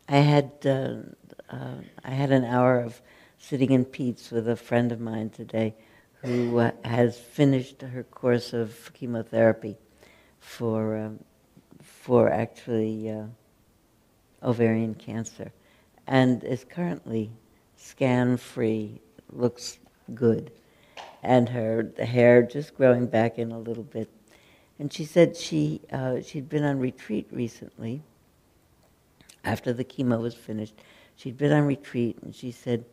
I had I had an hour of sitting in Pete's with a friend of mine today who has finished her course of chemotherapy for actually ovarian cancer, and is currently scan-free, looks good, and her hair just growing back in a little bit. And she said she'd been on retreat recently. After the chemo was finished, she'd been on retreat, and she said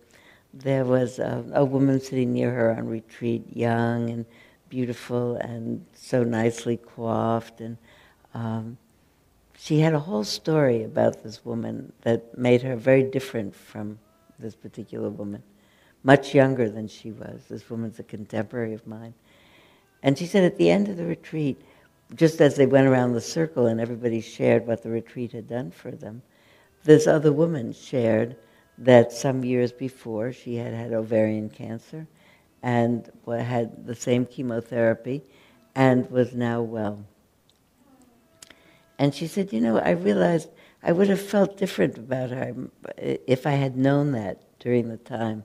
there was a woman sitting near her on retreat, young and beautiful and so nicely coiffed, and she had a whole story about this woman that made her very different from this particular woman, much younger than she was. This woman's a contemporary of mine. And she said at the end of the retreat, just as they went around the circle and everybody shared what the retreat had done for them, this other woman shared that some years before she had had ovarian cancer and had the same chemotherapy and was now well. And she said, I realized I would have felt different about her if I had known that during the time.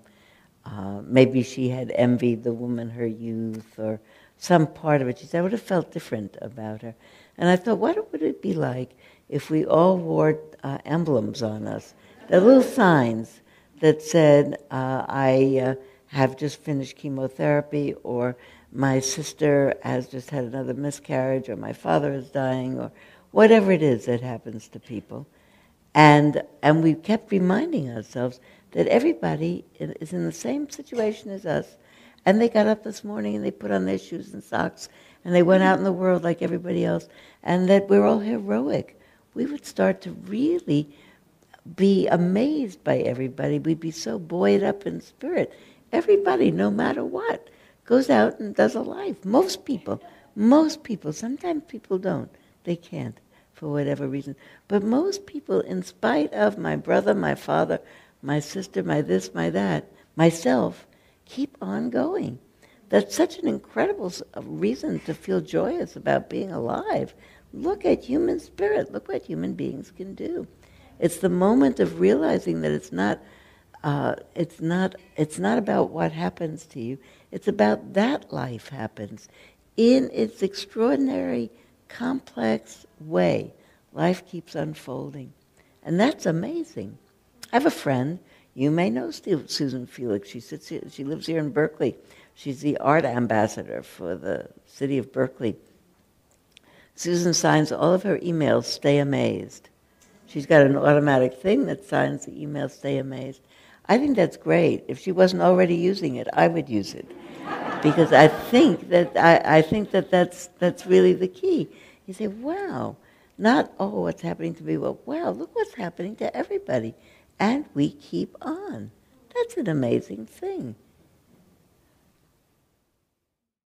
Maybe she had envied the woman her youth or some part of it. She said, I would have felt different about her. And I thought, what would it be like if we all wore emblems on us, the little signs that said, I have just finished chemotherapy, or my sister has just had another miscarriage, or my father is dying, or whatever it is that happens to people. And we kept reminding ourselves that everybody is in the same situation as us, and they got up this morning and they put on their shoes and socks, and they went out in the world like everybody else, and that we're all heroic. We would start to really be amazed by everybody. We'd be so buoyed up in spirit. Everybody, no matter what, goes out and does a life. Most people. Sometimes people don't. They can't, for whatever reason. But most people, in spite of my brother, my father, my sister, my this, my that, myself, keep on going. That's such an incredible reason to feel joyous about being alive. Look at human spirit. Look what human beings can do. It's the moment of realizing that it's not about what happens to you. It's about that life happens in its extraordinary, complex way. Life keeps unfolding, and that's amazing. I have a friend. You may know Susan Felix. She lives here in Berkeley. She's the art ambassador for the city of Berkeley. Susan signs all of her emails, Stay Amazed. She's got an automatic thing that signs the email, Stay Amazed. I think that's great. If she wasn't already using it, I would use it. Because I think that that's really the key. You say, wow, not, what's happening to me? Well, wow, look what's happening to everybody. And we keep on. That's an amazing thing.